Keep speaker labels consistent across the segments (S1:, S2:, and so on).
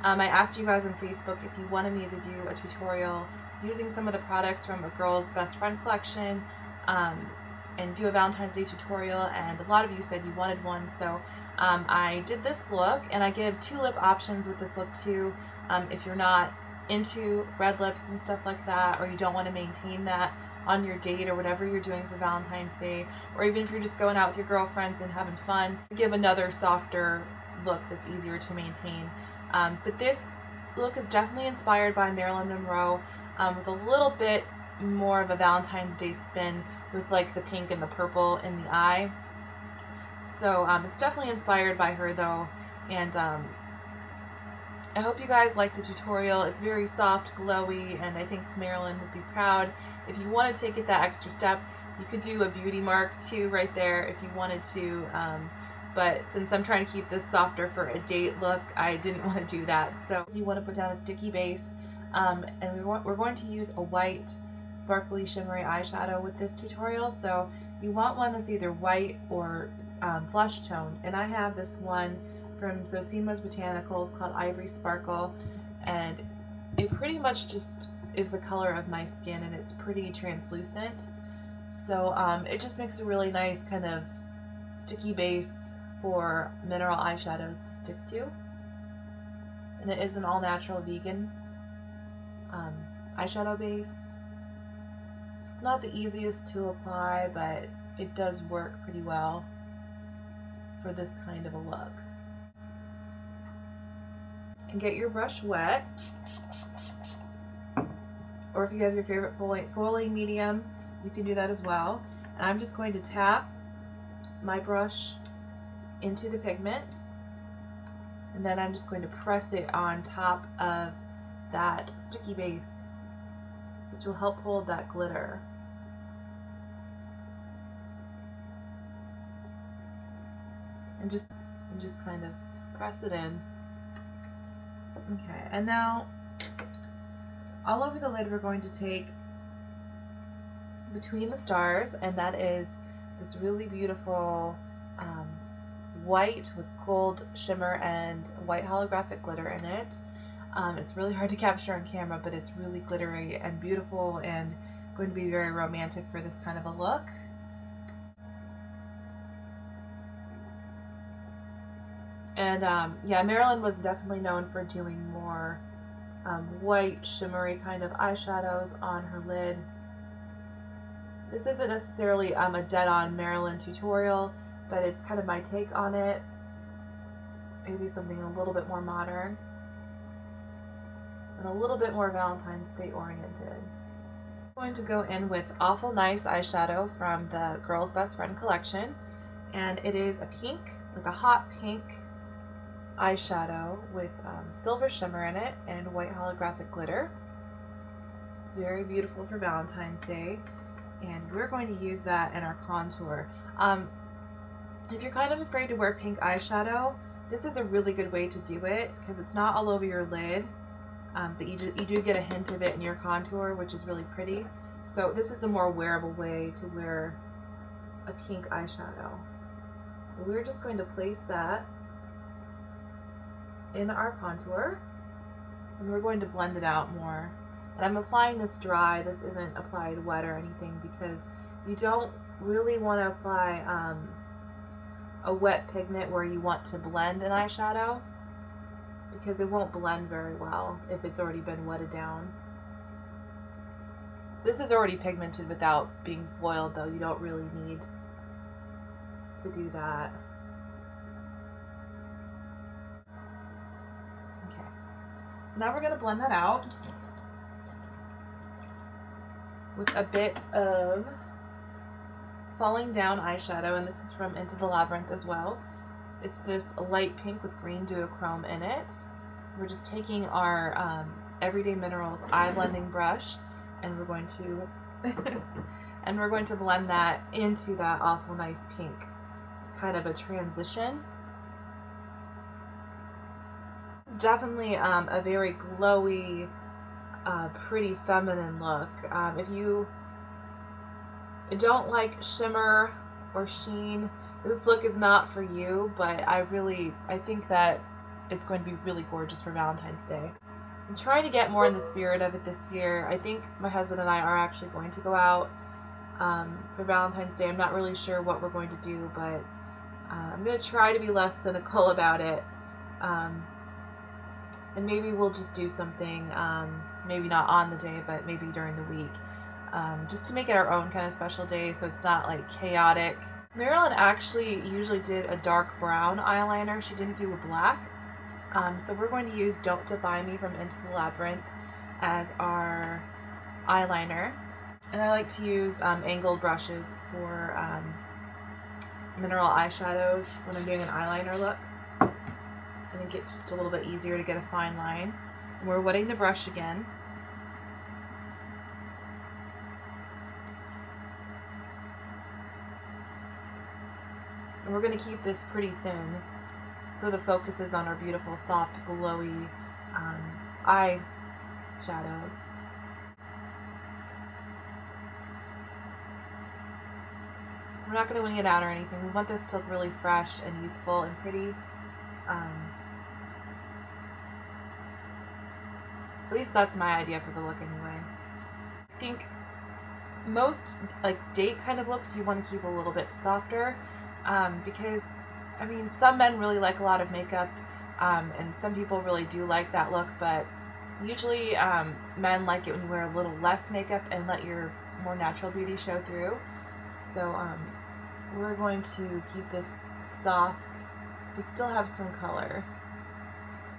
S1: I asked you guys on Facebook if you wanted me to do a tutorial using some of the products from a girl's best friend collection, and do a Valentine's Day tutorial, and a lot of you said you wanted one, so I did this look, and I give 2 lip options with this look too. If you're not into red lips and stuff like that, or you don't want to maintain that on your date or whatever you're doing for Valentine's Day, or even if you're just going out with your girlfriends and having fun, give another softer look that's easier to maintain. But this look is definitely inspired by Marilyn Monroe, with a little bit more of a Valentine's Day spin with like the pink and the purple in the eye. So it's definitely inspired by her though, and I hope you guys like the tutorial. It's very soft, glowy, and I think Marilyn would be proud. If you want to take it that extra step, you could do a beauty mark too right there if you wanted to, but since I'm trying to keep this softer for a date look, I didn't want to do that. So you want to put down a sticky base, and we're going to use a white sparkly shimmery eyeshadow with this tutorial, so you want one that's either white or flesh toned, and I have this one from Zosimo's Botanicals called Ivory Sparkle, and it pretty much just is the color of my skin, and it's pretty translucent, so it just makes a really nice kind of sticky base for mineral eyeshadows to stick to. And it is an all-natural vegan eyeshadow base. It's not the easiest to apply, but it does work pretty well for this kind of a look. And get your brush wet, or if you have your favorite foiling medium, you can do that as well. And I'm just going to tap my brush into the pigment, and then I'm just going to press it on top of that sticky base, which will help hold that glitter. And just kind of press it in. Okay, and now all over the lid we're going to take Between the Stars, and that is this really beautiful white with gold shimmer and white holographic glitter in it. It's really hard to capture on camera, but it's really glittery and beautiful and going to be very romantic for this kind of a look. And yeah, Marilyn was definitely known for doing more white, shimmery kind of eyeshadows on her lid. This isn't necessarily a dead-on Marilyn tutorial, but it's kind of my take on it. Maybe something a little bit more modern and a little bit more Valentine's Day oriented. I'm going to go in with Awful Nice eyeshadow from the Girl's Best Friend collection, and it is a pink, like a hot pink eyeshadow with silver shimmer in it and white holographic glitter. It's very beautiful for Valentine's Day, and we're going to use that in our contour. If you're kind of afraid to wear pink eyeshadow, this is a really good way to do it because it's not all over your lid, but you do get a hint of it in your contour, which is really pretty. So this is a more wearable way to wear a pink eyeshadow. So we're just going to place that in our contour, and we're going to blend it out more. And I'm applying this dry. This isn't applied wet or anything because you don't really want to apply a wet pigment where you want to blend an eyeshadow, because it won't blend very well if it's already been wetted down. This is already pigmented without being foiled though. You don't really need to do that. Okay, so now we're going to blend that out with a bit of Falling Down eyeshadow, and this is from Into the Labyrinth as well. It's this light pink with green duochrome in it. We're just taking our Everyday Minerals eye blending brush, and we're going to blend that into that Awful Nice pink. It's kind of a transition. It's definitely a very glowy, pretty feminine look. If you don't like shimmer or sheen, this look is not for you, but I think that it's going to be really gorgeous for Valentine's Day. I'm trying to get more in the spirit of it this year. I think my husband and I are actually going to go out for Valentine's Day. I'm not really sure what we're going to do, but I'm going to try to be less cynical about it. And maybe we'll just do something, maybe not on the day, but maybe during the week, just to make it our own kind of special day so it's not like chaotic. Marilyn actually usually did a dark brown eyeliner. She didn't do a black. So we're going to use Don't Defy Me from Into the Labyrinth as our eyeliner. And I like to use angled brushes for mineral eyeshadows when I'm doing an eyeliner look. I think it's just a little bit easier to get a fine line. And we're wetting the brush again. And we're going to keep this pretty thin so the focus is on our beautiful, soft, glowy eye shadows. We're not going to wing it out or anything. We want this to look really fresh and youthful and pretty. At least that's my idea for the look anyway. I think most like date kind of looks you want to keep a little bit softer because I mean some men really like a lot of makeup and some people really do like that look, but usually men like it when you wear a little less makeup and let your more natural beauty show through. So we're going to keep this soft but still have some color.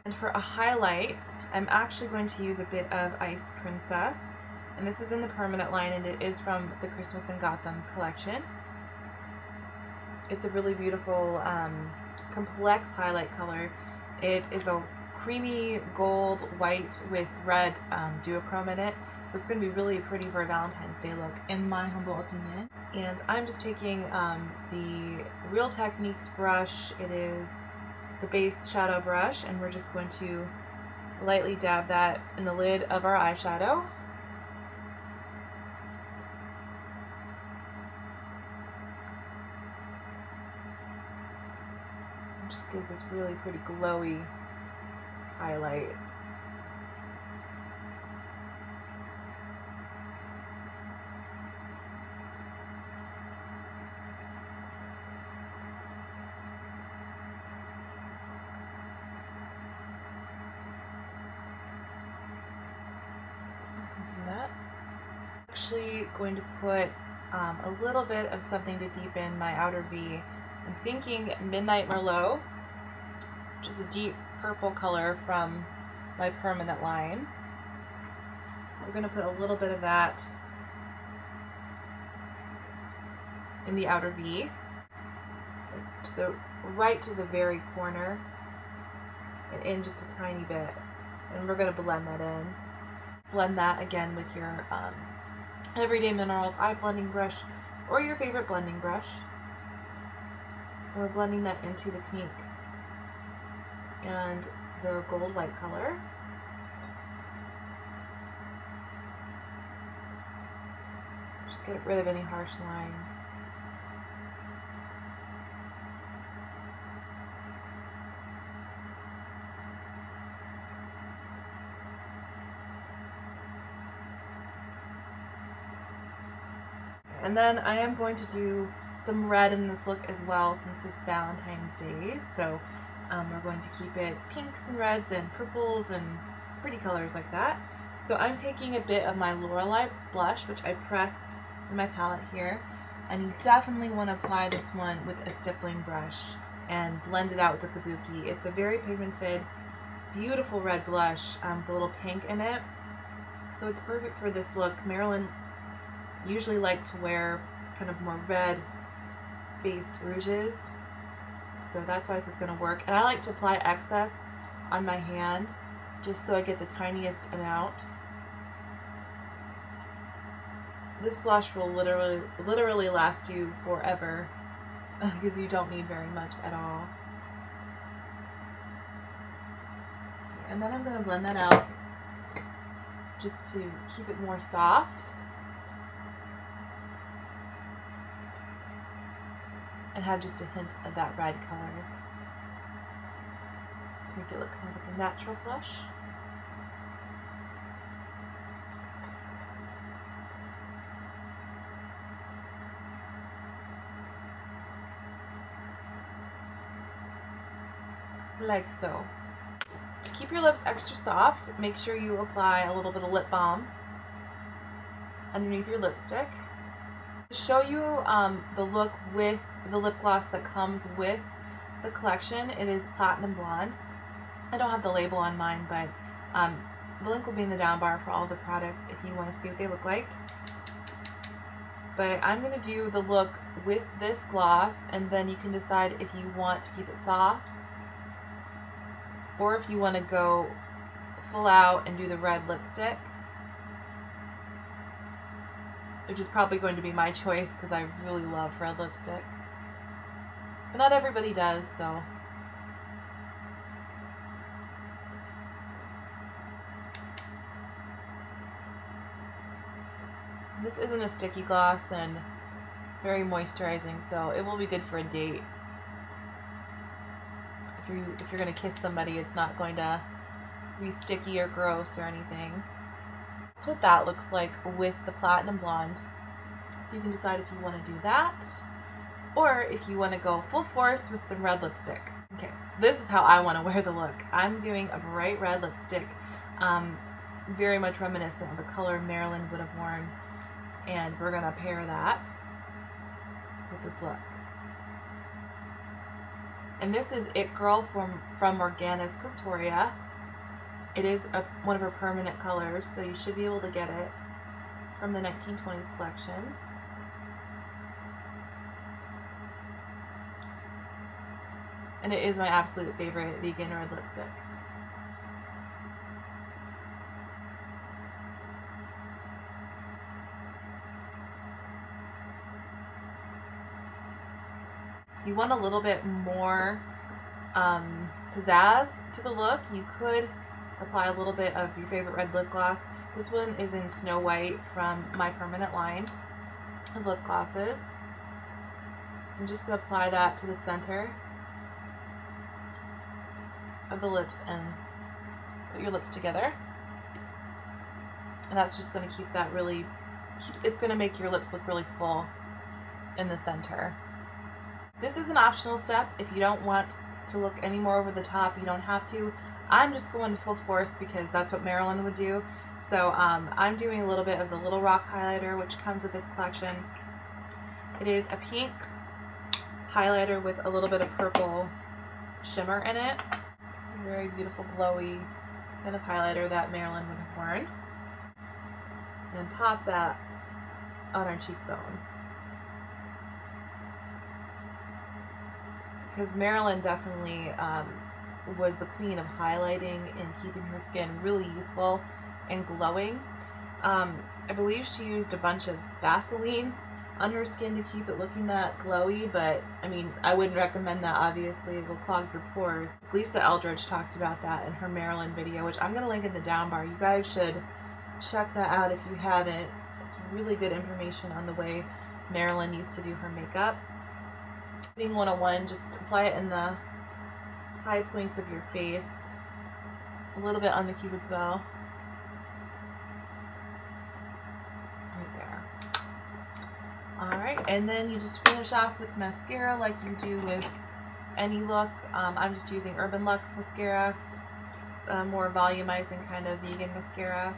S1: And for a highlight, I'm actually going to use a bit of Ice Princess. And this is in the permanent line, and it is from the Christmas in Gotham collection. It's a really beautiful, complex highlight color. It is a creamy gold white with red duochrome in it. So it's going to be really pretty for a Valentine's Day look, in my humble opinion. And I'm just taking the Real Techniques brush. It is the base shadow brush, and we're just going to lightly dab that in the lid of our eyeshadow. It just gives this really pretty glowy highlight. See that? Actually going to put a little bit of something to deepen my outer V. I'm thinking Midnight Merlot, which is a deep purple color from my permanent line. We're going to put a little bit of that in the outer V, right to the very corner, and in just a tiny bit. And we're going to blend that in. Blend that again with your Everyday Minerals eye blending brush or your favorite blending brush. And we're blending that into the pink and the gold white color. Just get rid of any harsh lines. And then I am going to do some red in this look as well since it's Valentine's Day. So we're going to keep it pinks and reds and purples and pretty colors like that. So I'm taking a bit of my Lorelei blush, which I pressed in my palette here. And you definitely want to apply this one with a stippling brush and blend it out with a kabuki. It's a very pigmented, beautiful red blush with a little pink in it. So it's perfect for this look. Marilyn usually like to wear kind of more red based rouges, so that's why this is going to work. And I like to apply excess on my hand just so I get the tiniest amount. This blush will literally last you forever because you don't need very much at all. And then I'm going to blend that out just to keep it more soft and have just a hint of that red color. to make it look kind of like a natural flush. Like so. To keep your lips extra soft, make sure you apply a little bit of lip balm underneath your lipstick. To show you the look with the lip gloss that comes with the collection, it is Platinum Blonde. I don't have the label on mine, but the link will be in the down bar for all the products if you want to see what they look like. But I'm going to do the look with this gloss, and then you can decide if you want to keep it soft or if you want to go full out and do the red lipstick, which is probably going to be my choice because I really love red lipstick. But not everybody does, so. This isn't a sticky gloss, and it's very moisturizing, so it will be good for a date. If you're going to kiss somebody, it's not going to be sticky or gross or anything. That's what that looks like with the Platinum Blonde. So you can decide if you want to do that, or if you want to go full force with some red lipstick. Okay, so this is how I want to wear the look. I'm doing a bright red lipstick, very much reminiscent of the color Marilyn would have worn, and we're going to pair that with this look. And this is It Girl from Morgana's Cryptoria. It is one of her permanent colors, so you should be able to get it. It's from the 1920s collection. And it is my absolute favorite vegan red lipstick. If you want a little bit more pizzazz to the look, you could apply a little bit of your favorite red lip gloss. This one is in Snow White from my permanent line of lip glosses. And just apply that to the center of the lips and put your lips together. And that's just going to keep that really, it's going to make your lips look really full in the center. This is an optional step. If you don't want to look any more over the top, you don't have to. I'm just going full force because that's what Marilyn would do. So I'm doing a little bit of the Little Rock highlighter, which comes with this collection. It is a pink highlighter with a little bit of purple shimmer in it. Very beautiful, glowy kind of highlighter that Marilyn would have worn. And pop that on our cheekbone. Because Marilyn definitely was the queen of highlighting and keeping her skin really youthful and glowing. I believe she used a bunch of Vaseline on her skin to keep it looking that glowy, but I mean, I wouldn't recommend that, obviously. It will clog your pores. Lisa Eldridge talked about that in her Marilyn video, which I'm going to link in the down bar. You guys should check that out if you haven't. It's really good information on the way Marilyn used to do her makeup. 101, just apply it in the high points of your face, a little bit on the cupid's bow, right there. Alright, and then you just finish off with mascara like you do with any look. I'm just using Herbanluxe Mascara. It's a more volumizing kind of vegan mascara.